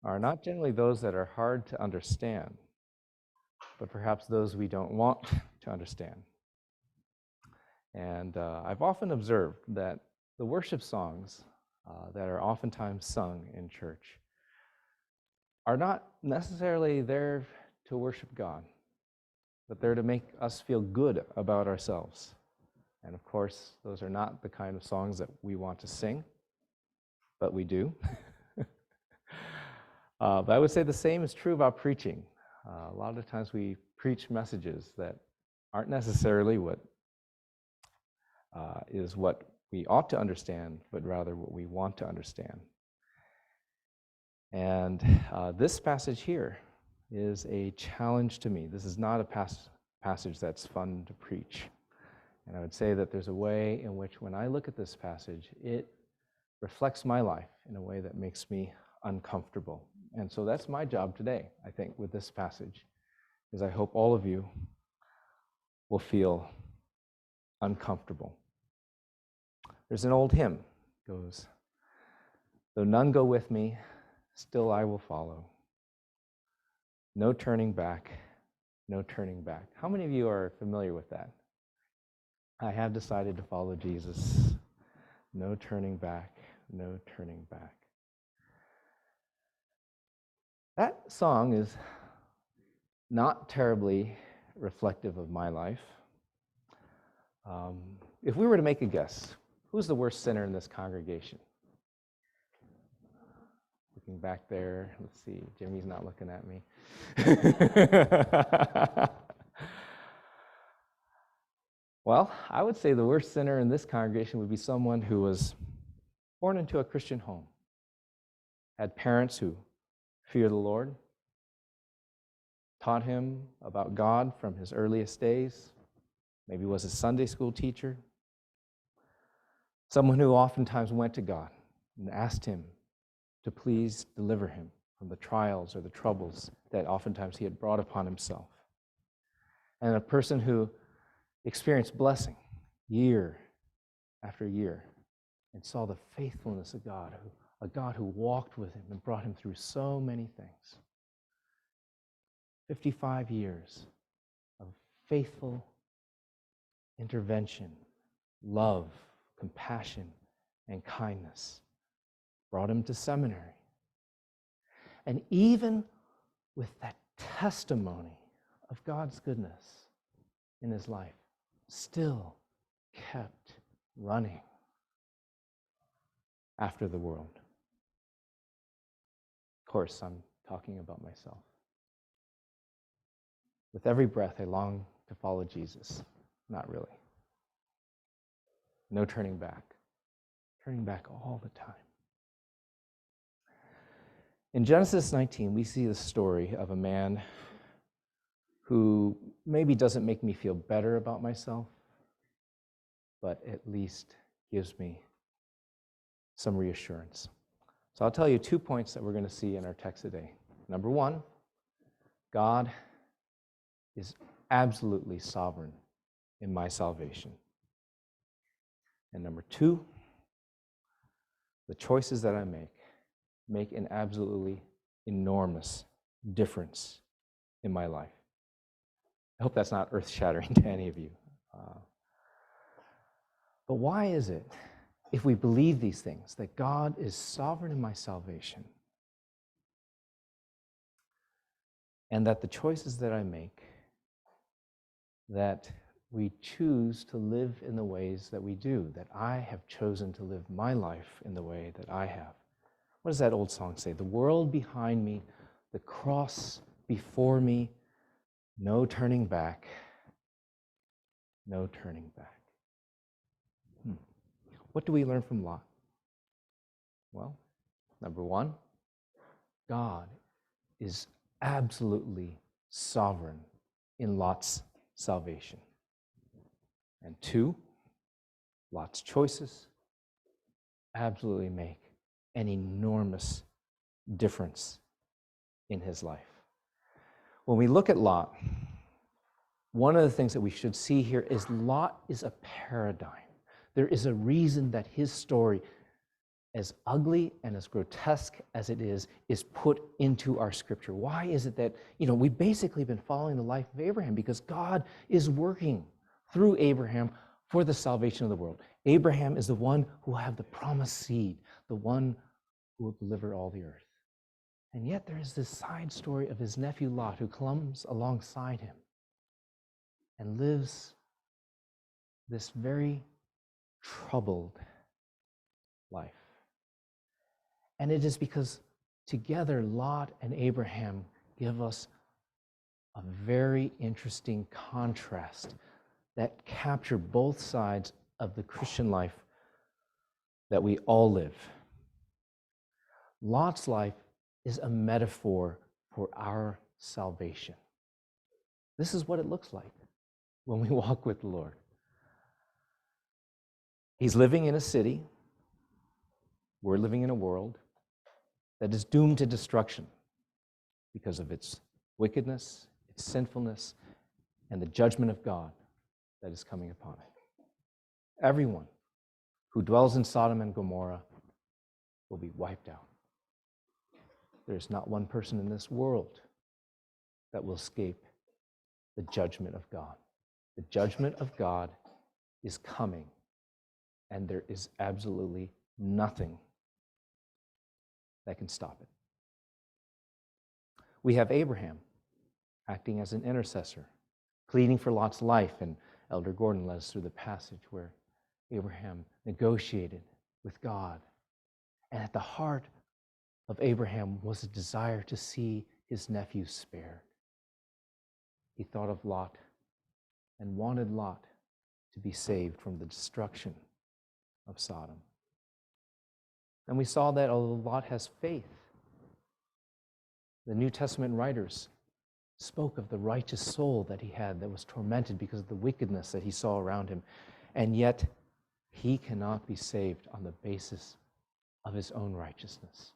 are not generally those that are hard to understand, but perhaps those we don't want to understand. And I've often observed that the worship songs that are oftentimes sung in church are not necessarily there to worship God, but they're to make us feel good about ourselves. And of course, those are not the kind of songs that we want to sing, but we do. But I would say the same is true about preaching. A lot of times we preach messages that aren't necessarily what is what we ought to understand, but rather what we want to understand. And this passage here is a challenge to me. This is not a passage that's fun to preach. And I would say that there's a way in which when I look at this passage, it reflects my life in a way that makes me uncomfortable. And so that's my job today, I think, with this passage, is I hope all of you will feel uncomfortable. There's an old hymn, goes, "Though none go with me, still I will follow. No turning back, no turning back." How many of you are familiar with that? I have decided to follow Jesus. No turning back, no turning back. That song is not terribly reflective of my life. If we were to make a guess, who's the worst sinner in this congregation? Looking back there, let's see, Jimmy's not looking at me. Well, I would say the worst sinner in this congregation would be someone who was born into a Christian home, had parents who fear the Lord, taught him about God from his earliest days, maybe was a Sunday school teacher, someone who oftentimes went to God and asked him to please deliver him from the trials or the troubles that oftentimes he had brought upon himself. And a person who experienced blessing year after year and saw the faithfulness of God, a God who walked with him and brought him through so many things. 55 years of faithful intervention, love, compassion, and kindness brought him to seminary. And even with that testimony of God's goodness in his life, still kept running after the world. Of course, I'm talking about myself. With every breath, I long to follow Jesus. Not really. No turning back. Turning back all the time. In Genesis 19, we see the story of a man who maybe doesn't make me feel better about myself, but at least gives me some reassurance. So I'll tell you 2 points that we're going to see in our text today. Number one, God is absolutely sovereign in my salvation. And number two, the choices that I make an absolutely enormous difference in my life. I hope that's not earth-shattering to any of you. But why is it, if we believe these things, that God is sovereign in my salvation, and that the choices that I make, that we choose to live in the ways that we do, that I have chosen to live my life in the way that I have? What does that old song say? The world behind me, the cross before me, no turning back, no turning back. What do we learn from Lot? Well, number one, God is absolutely sovereign in Lot's salvation. And two, Lot's choices absolutely make an enormous difference in his life. When we look at Lot, one of the things that we should see here is Lot is a paradigm. There is a reason that his story as ugly and as grotesque as it is put into our scripture. Why is it that, we've basically been following the life of Abraham because God is working through Abraham for the salvation of the world. Abraham is the one who will have the promised seed, the one who will deliver all the earth. And yet there is this side story of his nephew Lot who comes alongside him and lives this very troubled life. And it is because together Lot and Abraham give us a very interesting contrast that capture both sides of the Christian life that we all live. Lot's life is a metaphor for our salvation. This is what it looks like when we walk with the Lord. He's living in a city. We're living in a world that is doomed to destruction because of its wickedness, its sinfulness, and the judgment of God that is coming upon it. Everyone who dwells in Sodom and Gomorrah will be wiped out. There's not one person in this world that will escape the judgment of God. The judgment of God is coming, and there is absolutely nothing that can stop it. We have Abraham acting as an intercessor, pleading for Lot's life, and Elder Gordon led us through the passage where Abraham negotiated with God. And at the heart of Abraham was a desire to see his nephew spared. He thought of Lot and wanted Lot to be saved from the destruction of Sodom. And we saw that although Lot has faith, the New Testament writers spoke of the righteous soul that he had that was tormented because of the wickedness that he saw around him. And yet, he cannot be saved on the basis of his own righteousness.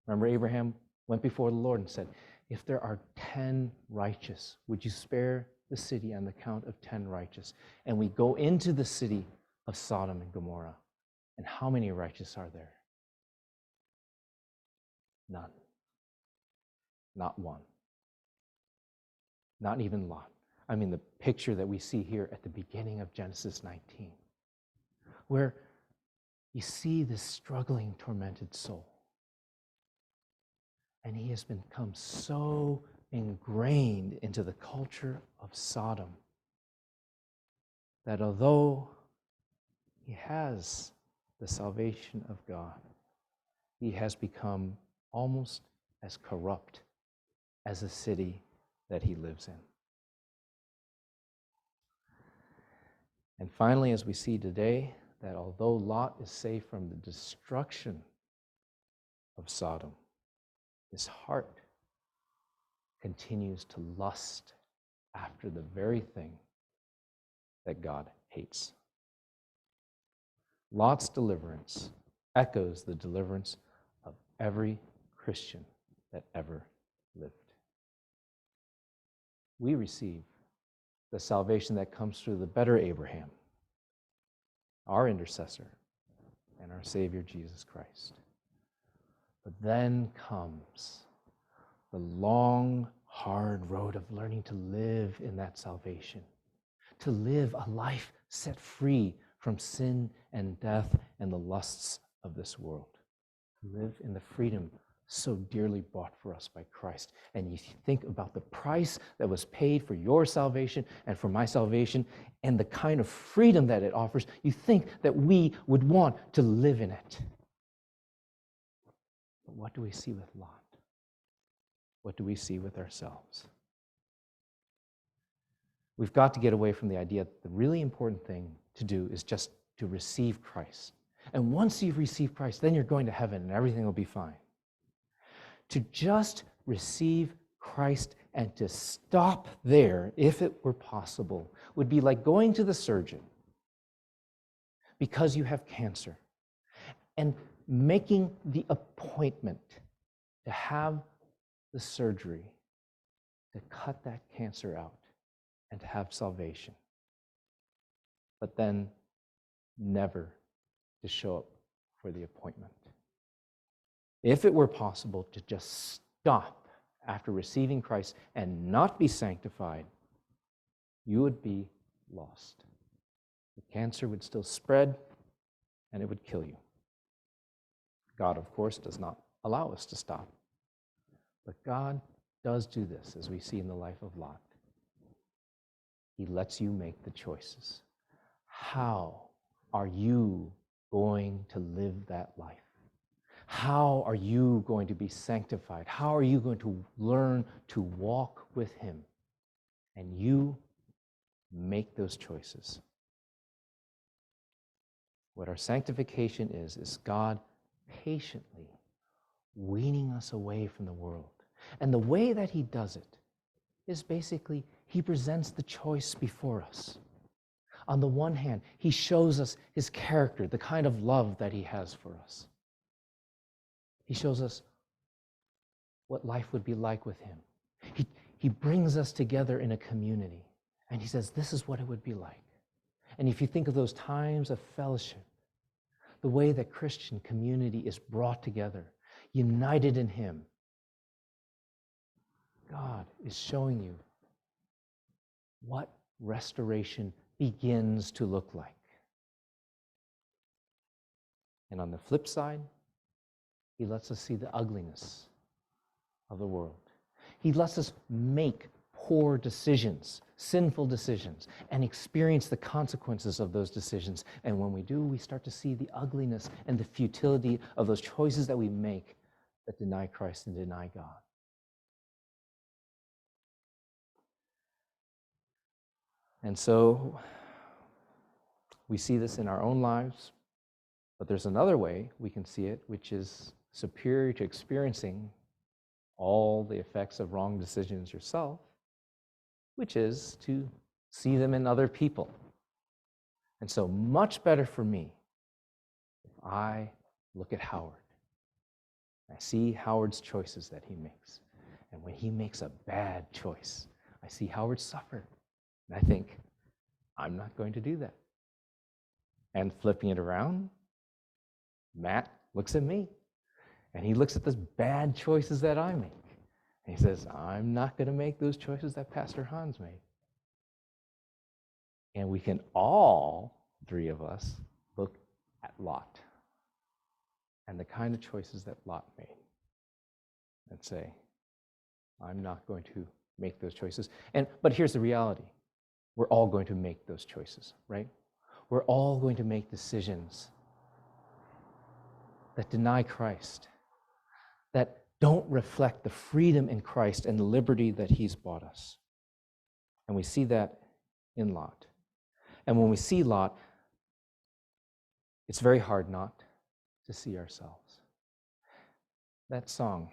Remember, Abraham went before the Lord and said, if there are 10 righteous, would you spare the city on the count of 10 righteous? And we go into the city of Sodom and Gomorrah. And how many righteous are there? None. Not one. Not even Lot. I mean, the picture that we see here at the beginning of Genesis 19, where you see this struggling, tormented soul. And he has become so ingrained into the culture of Sodom that although he has the salvation of God, he has become almost as corrupt as the city that he lives in. And finally, as we see today, that although Lot is saved from the destruction of Sodom, his heart continues to lust after the very thing that God hates. Lot's deliverance echoes the deliverance of every Christian that ever lived. We receive the salvation that comes through the better Abraham, our intercessor, and our Savior Jesus Christ. But then comes the long, hard road of learning to live in that salvation, to live a life set free from sin and death and the lusts of this world, to live in the freedom so dearly bought for us by Christ. And you think about the price that was paid for your salvation and for my salvation and the kind of freedom that it offers, you think that we would want to live in it. But what do we see with Lot? What do we see with ourselves? We've got to get away from the idea that the really important thing to do is just to receive Christ. And once you've received Christ, then you're going to heaven and everything will be fine. To just receive Christ and to stop there, if it were possible, would be like going to the surgeon because you have cancer and making the appointment to have the surgery to cut that cancer out and to have salvation, but then never to show up for the appointment. If it were possible to just stop after receiving Christ and not be sanctified, you would be lost. The cancer would still spread, and it would kill you. God, of course, does not allow us to stop. But God does do this, as we see in the life of Lot. He lets you make the choices. How are you going to live that life? How are you going to be sanctified? How are you going to learn to walk with Him? And you make those choices. What our sanctification is God patiently weaning us away from the world. And the way that He does it is basically He presents the choice before us. On the one hand, He shows us His character, the kind of love that He has for us. He shows us what life would be like with Him. He brings us together in a community, and He says, this is what it would be like. And if you think of those times of fellowship, the way that Christian community is brought together, united in Him, God is showing you what restoration begins to look like. And on the flip side, He lets us see the ugliness of the world. He lets us make poor decisions, sinful decisions, and experience the consequences of those decisions. And when we do, we start to see the ugliness and the futility of those choices that we make that deny Christ and deny God. And so we see this in our own lives, but there's another way we can see it, which is superior to experiencing all the effects of wrong decisions yourself, which is to see them in other people. And so much better for me if I look at Howard. I see Howard's choices that he makes. And when he makes a bad choice, I see Howard suffer. And I think, I'm not going to do that. And flipping it around, Matt looks at me. And he looks at the bad choices that I make. And he says, I'm not going to make those choices that Pastor Hans made. And we can all, three of us, look at Lot and the kind of choices that Lot made and say, I'm not going to make those choices. But here's the reality. We're all going to make those choices, right? We're all going to make decisions that deny Christ, that don't reflect the freedom in Christ and the liberty that He's bought us. And we see that in Lot. And when we see Lot, it's very hard not to see ourselves. That song,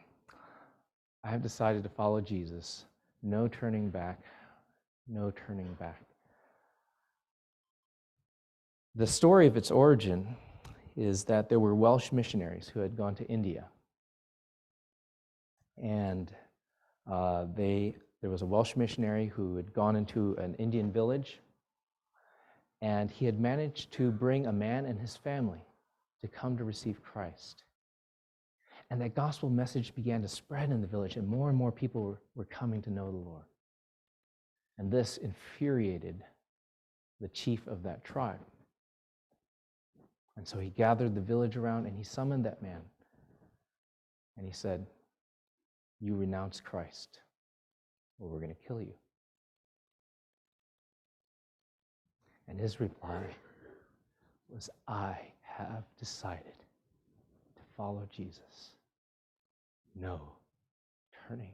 I have decided to follow Jesus, no turning back, no turning back. The story of its origin is that there were Welsh missionaries who had gone to India. And there was a Welsh missionary who had gone into an Indian village, and he had managed to bring a man and his family to come to receive Christ. And that gospel message began to spread in the village, and more people were coming to know the Lord. And this infuriated the chief of that tribe. And so he gathered the village around, and he summoned that man. And he said, you renounce Christ, or we're going to kill you. And his reply was, I have decided to follow Jesus. No turning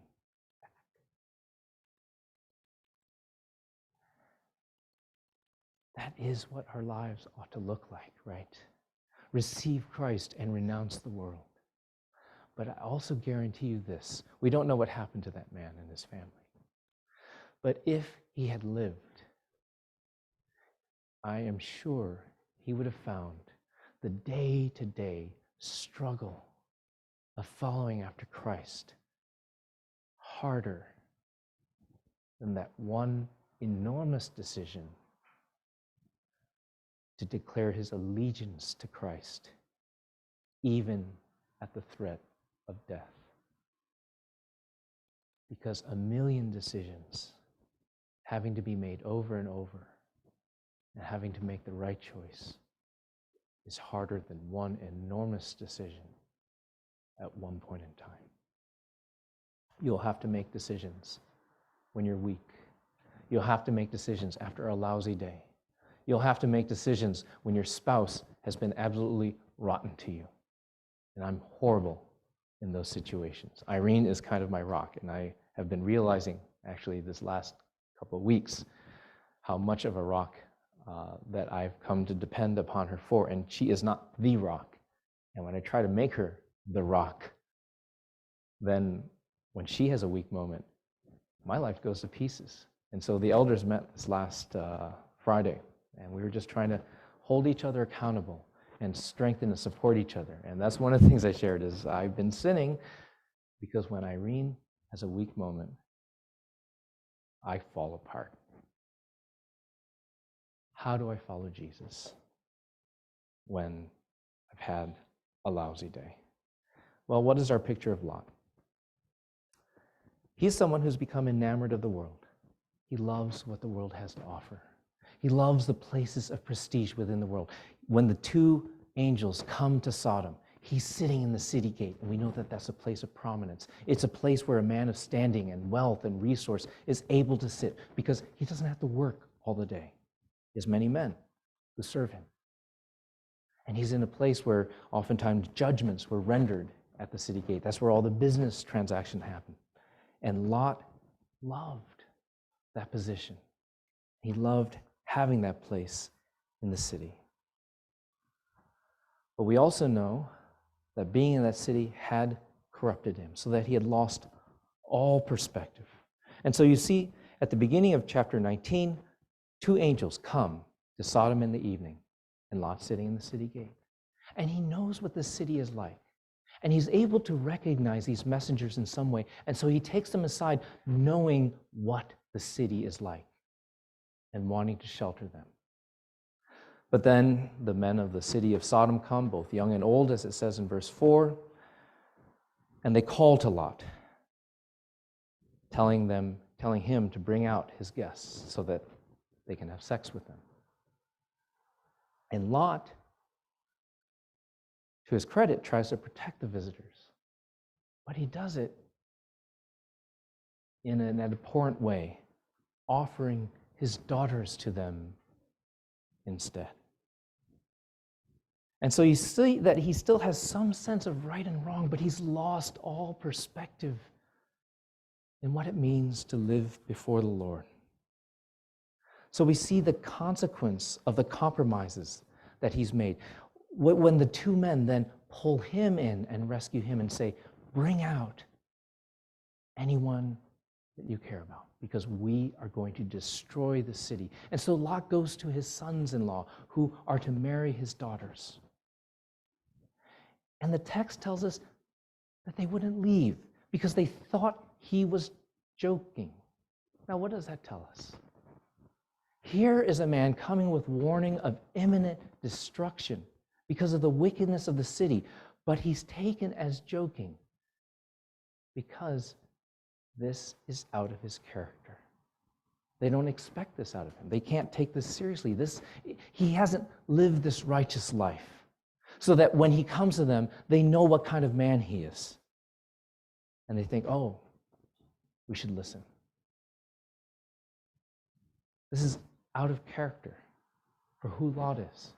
back. That is what our lives ought to look like, right? Receive Christ and renounce the world. But I also guarantee you this. We don't know what happened to that man and his family. But if he had lived, I am sure he would have found the day-to-day struggle of following after Christ harder than that one enormous decision to declare his allegiance to Christ even at the threat of death. Because a million decisions having to be made over and over and having to make the right choice is harder than one enormous decision at one point in time. You'll have to make decisions when you're weak. You'll have to make decisions after a lousy day. You'll have to make decisions when your spouse has been absolutely rotten to you. And I'm horrible in those situations. Irene is kind of my rock, and I have been realizing, actually, this last couple of weeks, how much of a rock that I've come to depend upon her for, and she is not the rock. And when I try to make her the rock, then when she has a weak moment, my life goes to pieces. And so the elders met this last Friday, and we were just trying to hold each other accountable and strengthen and support each other. And that's one of the things I shared is I've been sinning because when Irene has a weak moment, I fall apart. How do I follow Jesus when I've had a lousy day? Well, what is our picture of Lot? He's someone who's become enamored of the world. He loves what the world has to offer. He loves the places of prestige within the world. When the two angels come to Sodom, he's sitting in the city gate, and we know that that's a place of prominence. It's a place where a man of standing and wealth and resource is able to sit because he doesn't have to work all the day. He has many men who serve him. And he's in a place where oftentimes judgments were rendered at the city gate. That's where all the business transactions happen. And Lot loved that position. He loved having that place in the city. But we also know that being in that city had corrupted him, so that he had lost all perspective. And so you see, at the beginning of chapter 19, two angels come to Sodom in the evening, and Lot's sitting in the city gate. And he knows what the city is like. And he's able to recognize these messengers in some way. And so he takes them aside, knowing what the city is like and wanting to shelter them. But then the men of the city of Sodom come, both young and old, as it says in verse 4, and they call to Lot, telling him to bring out his guests so that they can have sex with them. And Lot, to his credit, tries to protect the visitors. But he does it in an abhorrent way, offering his daughters to them instead. And so you see that he still has some sense of right and wrong, but he's lost all perspective in what it means to live before the Lord. So we see the consequence of the compromises that he's made. When the two men then pull him in and rescue him and say, bring out anyone that you care about, because we are going to destroy the city. And so Lot goes to his sons-in-law, who are to marry his daughters. And the text tells us that they wouldn't leave because they thought he was joking. Now, what does that tell us? Here is a man coming with warning of imminent destruction because of the wickedness of the city, but he's taken as joking because this is out of his character. They don't expect this out of him. They can't take this seriously. He hasn't lived this righteous life, so that when he comes to them, they know what kind of man he is. And they think, oh, we should listen. This is out of character for who Lot is,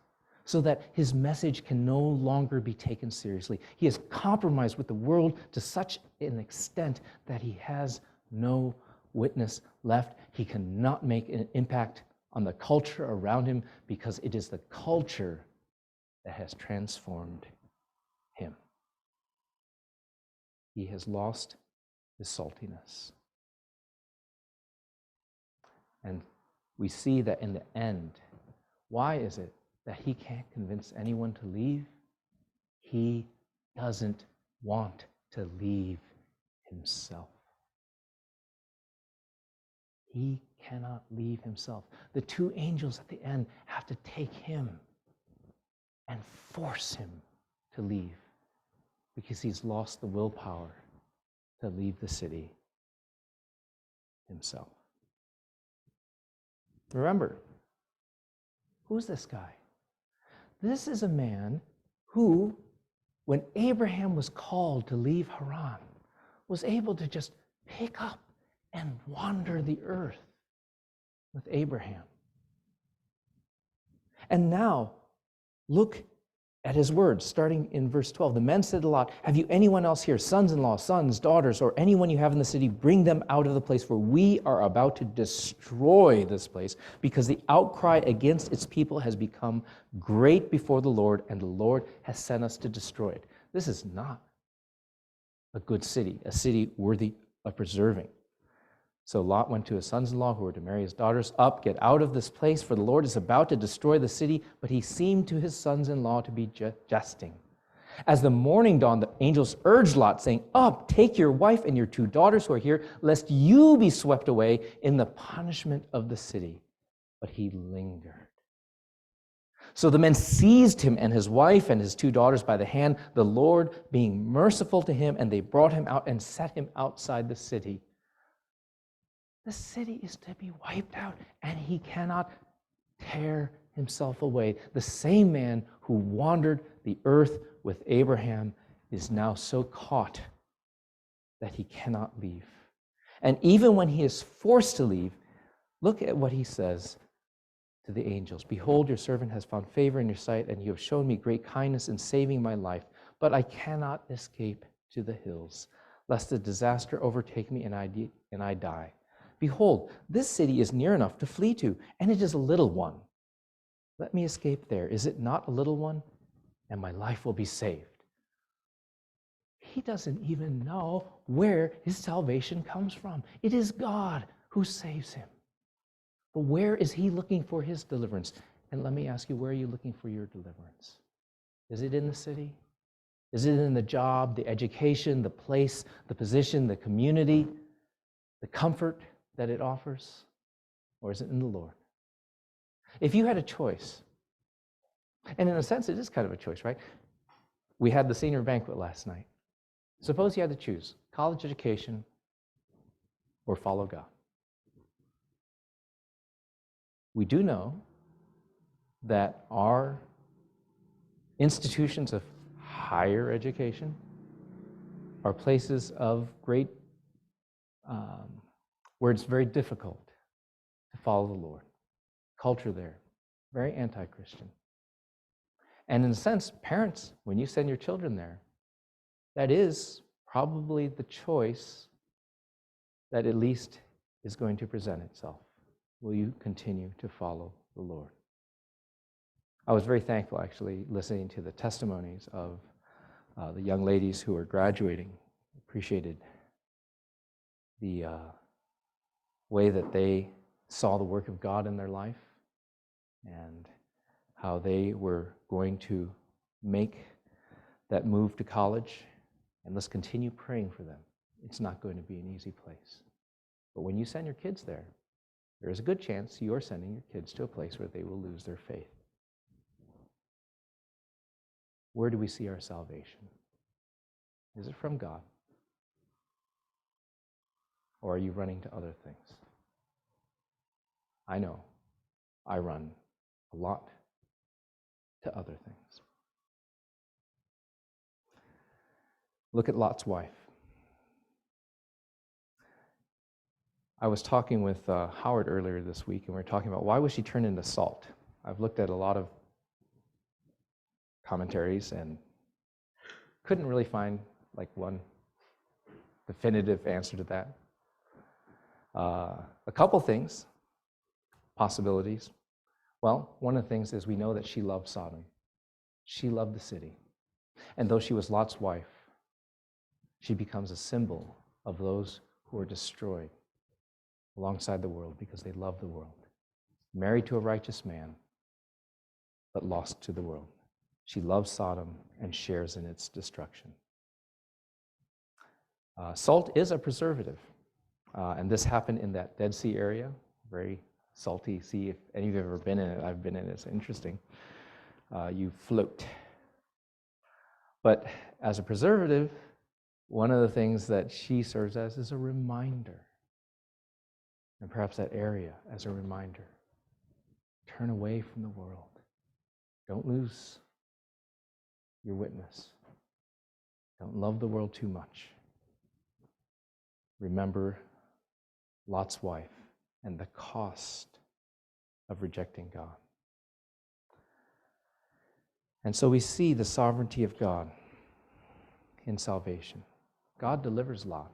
so that his message can no longer be taken seriously. He has compromised with the world to such an extent that he has no witness left. He cannot make an impact on the culture around him because it is the culture that has transformed him. He has lost his saltiness. And we see that in the end, why is it that he can't convince anyone to leave? He doesn't want to leave himself. He cannot leave himself. The two angels at the end have to take him and force him to leave. because he's lost the willpower to leave the city himself. Remember, who's this guy? This is a man who, when Abraham was called to leave Haran, was able to just pick up and wander the earth with Abraham. And now, look at his words, starting in verse 12. The men said to Lot, "Have you anyone else here, sons-in-law, sons, daughters, or anyone you have in the city? Bring them out of the place, for we are about to destroy this place, because the outcry against its people has become great before the Lord, and the Lord has sent us to destroy it." This is not a good city, a city worthy of preserving. So Lot went to his sons-in-law who were to marry his daughters. "Up, get out of this place, for the Lord is about to destroy the city." But he seemed to his sons-in-law to be jesting. As the morning dawned, the angels urged Lot, saying, "Up, take your wife and your 2 daughters who are here, lest you be swept away in the punishment of the city." But he lingered. So the men seized him and his wife and his 2 daughters by the hand, the Lord being merciful to him, and they brought him out and set him outside the city. The city is to be wiped out, and he cannot tear himself away. The same man who wandered the earth with Abraham is now so caught that he cannot leave. And even when he is forced to leave, look at what he says to the angels. "Behold, your servant has found favor in your sight, and you have shown me great kindness in saving my life. But I cannot escape to the hills, lest the disaster overtake me and I die. Behold, this city is near enough to flee to, and it is a little one. Let me escape there. Is it not a little one? And my life will be saved." He doesn't even know where his salvation comes from. It is God who saves him. But where is he looking for his deliverance? And let me ask you, where are you looking for your deliverance? Is it in the city? Is it in the job, the education, the place, the position, the community, the comfort that it offers? Or is it in the Lord? If you had a choice, and in a sense it is kind of a choice, right? We had the senior banquet last night. Suppose you had to choose college education or follow God. We do know that our institutions of higher education are places of great, where it's very difficult to follow the Lord. Culture there, very anti-Christian. And in a sense, parents, when you send your children there, that is probably the choice that at least is going to present itself. Will you continue to follow the Lord? I was very thankful, actually, listening to the testimonies of the young ladies who are graduating. Appreciated the way that they saw the work of God in their life and how they were going to make that move to college. And let's continue praying for them. It's not going to be an easy place. But when you send your kids there, there is a good chance you're sending your kids to a place where they will lose their faith. Where do we see our salvation? Is it from God? Or are you running to other things? I know I run a lot to other things. Look at Lot's wife. I was talking with Howard earlier this week, and we were talking about why was she turned into salt? I've looked at a lot of commentaries and couldn't really find like one definitive answer to that. A couple things, possibilities. Well, one of the things is we know that she loved Sodom. She loved the city. And though she was Lot's wife, she becomes a symbol of those who are destroyed alongside the world because they love the world. Married to a righteous man, but lost to the world. She loves Sodom and shares in its destruction. Salt is a preservative, and this happened in that Dead Sea area, very salty sea. If any of you have ever been in it, I've been in it, it's interesting. You float But as a preservative, one of the things that she serves as is a reminder. And perhaps that area as a reminder. Turn away from the world. Don't lose your witness. Don't love the world too much. Remember Lot's wife and the cost of rejecting God. And so we see the sovereignty of God in salvation. God delivers Lot,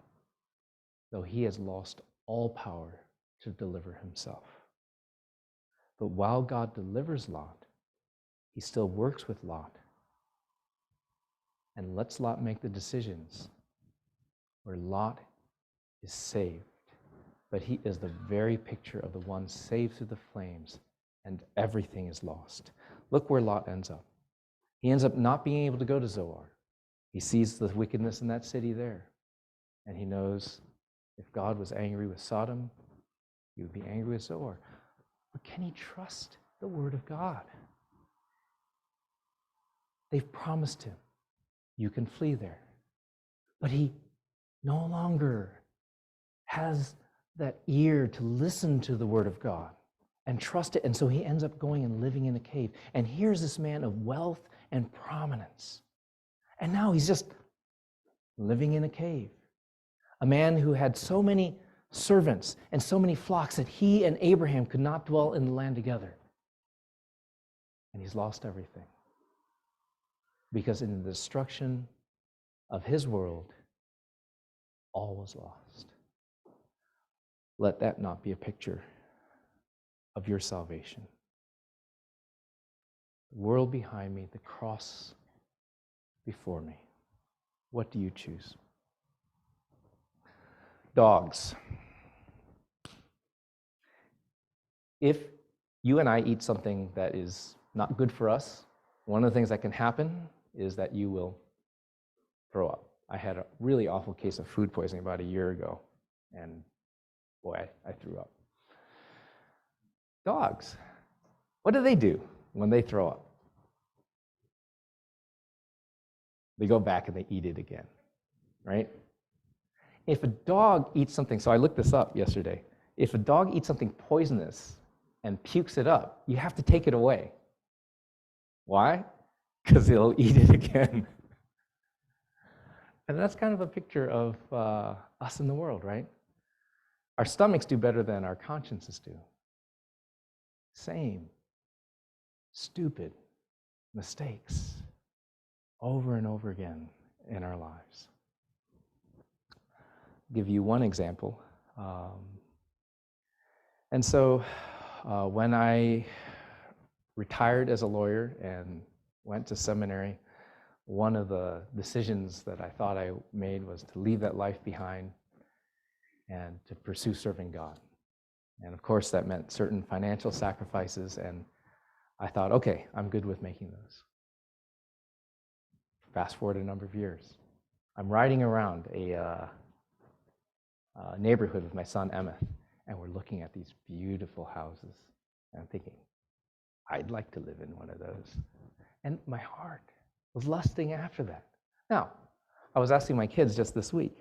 though he has lost all power to deliver himself. But while God delivers Lot, he still works with Lot and lets Lot make the decisions where Lot is saved. But he is the very picture of the one saved through the flames, and everything is lost. Look where Lot ends up. He ends up not being able to go to Zoar. He sees the wickedness in that city there, and he knows if God was angry with Sodom, he would be angry with Zoar. But can he trust the word of God? They've promised him, you can flee there. But he no longer has that ear to listen to the word of God and trust it. And so he ends up going and living in a cave. And here's this man of wealth and prominence. And now he's just living in a cave. A man who had so many servants and so many flocks that he and Abraham could not dwell in the land together. And he's lost everything. Because in the destruction of his world, all was lost. Let that not be a picture of your salvation. The world behind me, the cross before me. What do you choose? Dogs. If you and I eat something that is not good for us, one of the things that can happen is that you will throw up. I had a really awful case of food poisoning about a year ago, and boy, I threw up. Dogs, what do when they throw up? They go back and they eat it again, right? If a dog eats something, so I looked this up yesterday, if a dog eats something poisonous and pukes it up, you have to take it away. Why? Because it'll eat it again. And that's kind of a picture of us in the world, right? Our stomachs do better than our consciences do. Same stupid mistakes over and over again in our lives. I'll give you one example. And so when I retired as a lawyer and went to seminary, one of the decisions that I thought I made was to leave that life behind and to pursue serving God. And of course, that meant certain financial sacrifices, and I thought, okay, I'm good with making those. Fast forward a number of years. I'm riding around a neighborhood with my son, Emmett, and we're looking at these beautiful houses. And I'm thinking, I'd like to live in one of those. And my heart was lusting after that. Now, I was asking my kids just this week,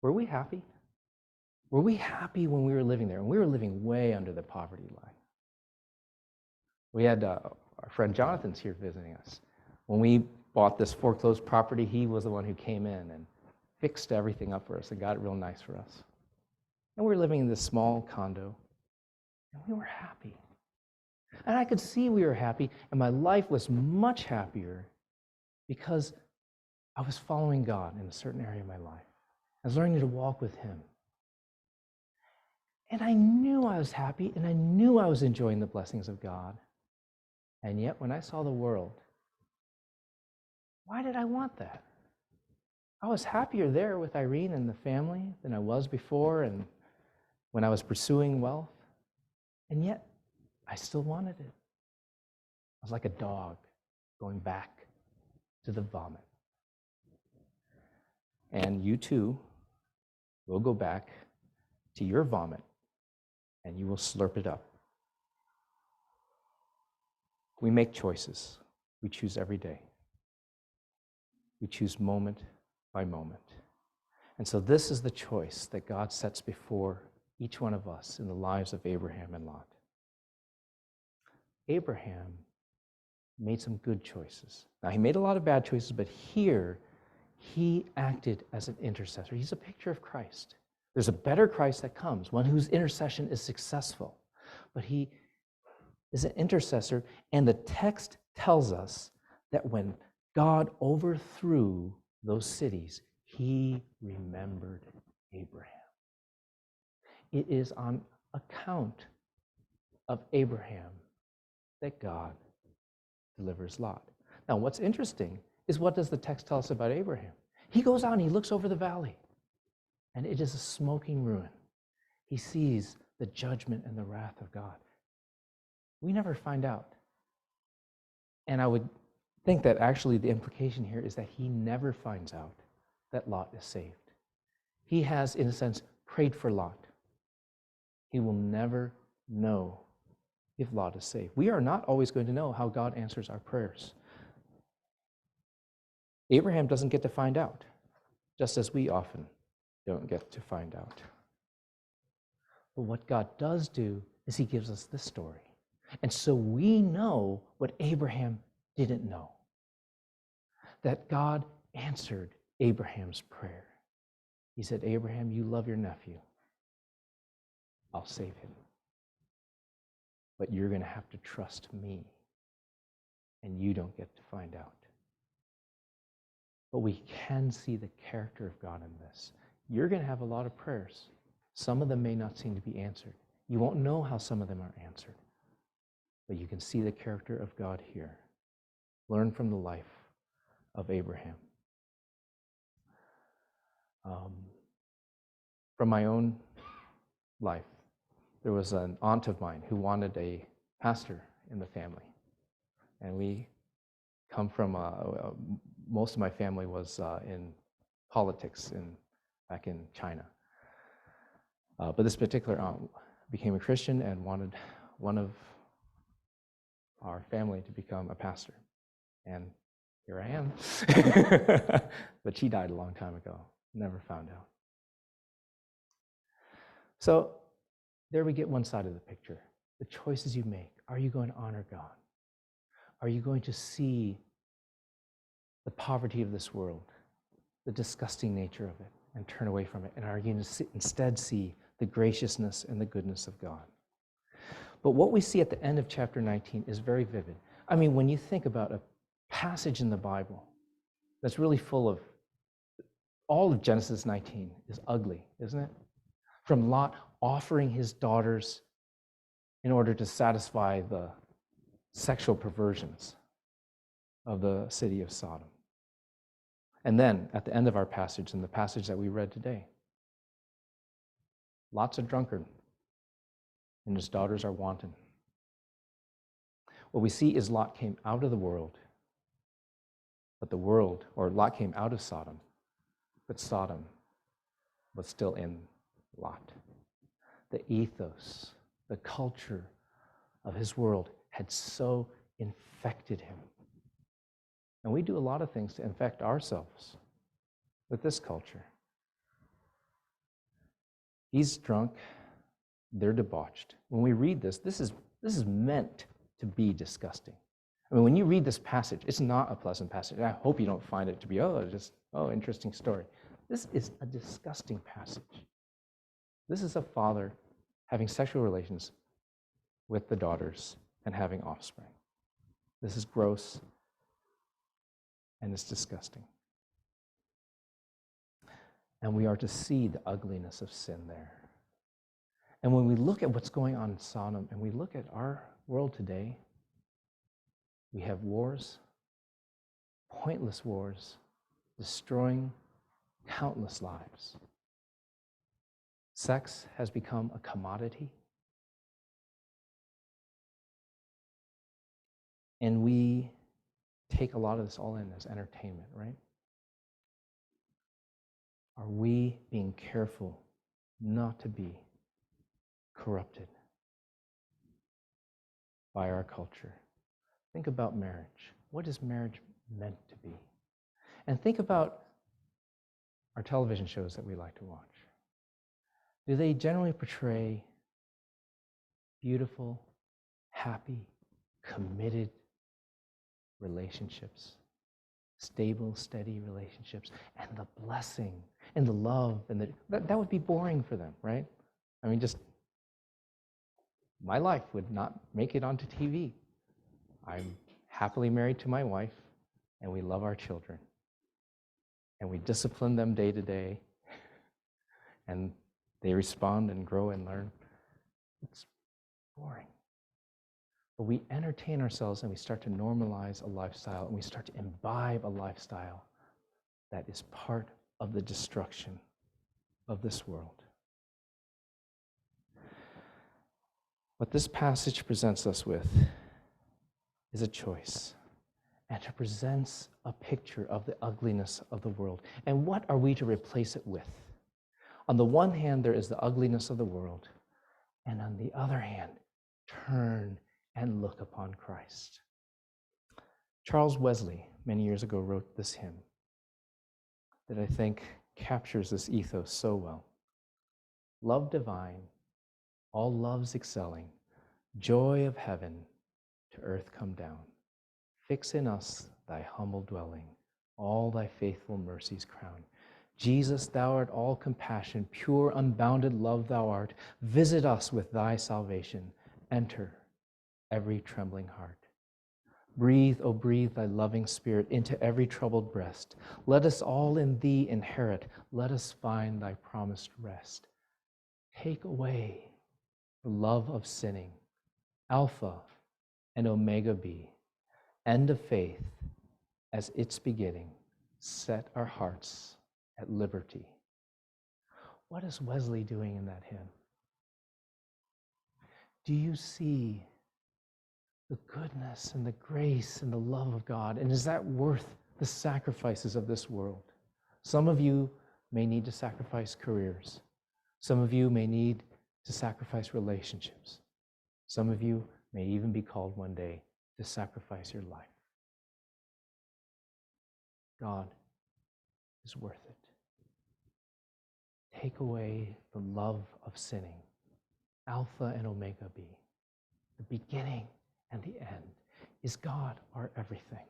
were we happy? Were we happy when we were living there? And we were living way under the poverty line. We had our friend Jonathan's here visiting us. When we bought this foreclosed property, he was the one who came in and fixed everything up for us and got it real nice for us. And we were living in this small condo, and we were happy. And I could see we were happy, and my life was much happier because I was following God in a certain area of my life. I was learning to walk with Him. And I knew I was happy, and I knew I was enjoying the blessings of God. And yet, when I saw the world, why did I want that? I was happier there with Irene and the family than I was before, and when I was pursuing wealth. And yet, I still wanted it. I was like a dog going back to the vomit. And you too will go back to your vomit, and you will slurp it up. We make choices. We choose every day. We choose moment by moment. And so this is the choice that God sets before each one of us in the lives of Abraham and Lot. Abraham made some good choices. Now, he made a lot of bad choices, but here he acted as an intercessor. He's a picture of Christ. There's a better Christ that comes, one whose intercession is successful. But he is an intercessor, and the text tells us that when God overthrew those cities, he remembered Abraham. It is on account of Abraham that God delivers Lot. Now, what's interesting is, what does the text tell us about Abraham? He goes out and he looks over the valley, and it is a smoking ruin. He sees the judgment and the wrath of God. We never find out. And I would think that actually the implication here is that he never finds out that Lot is saved. He has, in a sense, prayed for Lot. He will never know if Lot is saved. We are not always going to know how God answers our prayers. Abraham doesn't get to find out, just as we often don't get to find out. But what God does do is he gives us this story. And so we know what Abraham didn't know, that God answered Abraham's prayer. He said, Abraham, you love your nephew. I'll save him. But you're going to have to trust me, and you don't get to find out. But we can see the character of God in this. You're going to have a lot of prayers. Some of them may not seem to be answered. You won't know how some of them are answered. But you can see the character of God here. Learn from the life of Abraham. From my own life, there was an aunt of mine who wanted a pastor in the family. And we come from, most of my family was in politics back in China. But this particular aunt became a Christian and wanted one of our family to become a pastor. And here I am. But she died a long time ago. Never found out. So there we get one side of the picture. The choices you make. Are you going to honor God? Are you going to see the poverty of this world, the disgusting nature of it, and turn away from it? And are you going to instead see the graciousness and the goodness of God? But what we see at the end of chapter 19 is very vivid. I mean, when you think about a passage in the Bible that's really full of, all of Genesis 19 is ugly, isn't it? From Lot offering his daughters in order to satisfy the sexual perversions of the city of Sodom. And then, at the end of our passage, in the passage that we read today, Lot's a drunkard, and his daughters are wanton. What we see is Lot came out of the world, but Lot came out of Sodom, but Sodom was still in Lot. The ethos, the culture of his world had so infected him. And we do a lot of things to infect ourselves with this culture. He's drunk, they're debauched. When we read this is meant to be disgusting. I mean, when you read this passage, it's not a pleasant passage. I hope you don't find it to be, interesting story. This is a disgusting passage. This is a father having sexual relations with the daughters and having offspring. This is gross, and it's disgusting. And we are to see the ugliness of sin there. And when we look at what's going on in Sodom and we look at our world today, we have wars, pointless wars, destroying countless lives. Sex has become a commodity. And we take a lot of this all in as entertainment, right? Are we being careful not to be corrupted by our culture? Think about marriage. What is marriage meant to be? And think about our television shows that we like to watch. Do they generally portray beautiful, happy, committed relationships, stable, steady relationships, and the blessing and the love and that would be boring for them, right? I mean, just my life would not make it onto TV. I'm happily married to my wife, and we love our children. And we discipline them day to day, and they respond and grow and learn. It's boring. But we entertain ourselves and we start to normalize a lifestyle, and we start to imbibe a lifestyle that is part of the destruction of this world. What this passage presents us with is a choice, and it presents a picture of the ugliness of the world. And what are we to replace it with? On the one hand, there is the ugliness of the world, and on the other hand, turn and look upon Christ. Charles Wesley, many years ago, wrote this hymn that I think captures this ethos so well. Love divine, all loves excelling, joy of heaven to earth come down. Fix in us thy humble dwelling, all thy faithful mercies crown. Jesus, thou art all compassion, pure unbounded love thou art. Visit us with thy salvation, enter every trembling heart. Breathe, O breathe thy loving spirit into every troubled breast. Let us all in thee inherit, let us find thy promised rest. Take away the love of sinning, Alpha and Omega be, end of faith as its beginning, set our hearts at liberty. What is Wesley doing in that hymn? Do you see the goodness and the grace and the love of God? And is that worth the sacrifices of this world? Some of you may need to sacrifice careers. Some of you may need to sacrifice relationships. Some of you may even be called one day to sacrifice your life. God is worth it. Take away the love of sinning. Alpha and Omega be. The beginning and the end. Is God our everything?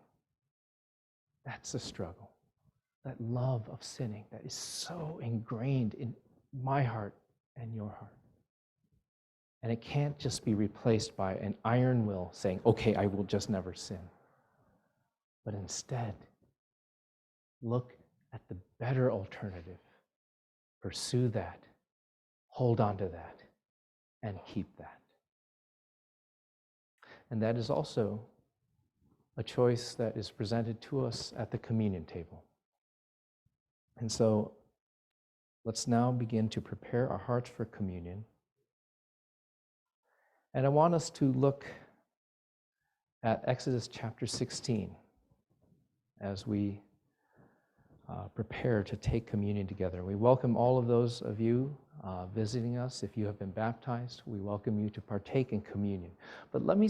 That's the struggle. That love of sinning that is so ingrained in my heart and your heart. And it can't just be replaced by an iron will saying, okay, I will just never sin. But instead, look at the better alternative. Pursue that, hold on to that, and keep that. And that is also a choice that is presented to us at the communion table. And so let's now begin to prepare our hearts for communion. And I want us to look at Exodus chapter 16 as we prepare to take communion together. We welcome all of those of you visiting us. If you have been baptized, we welcome you to partake in communion. But let me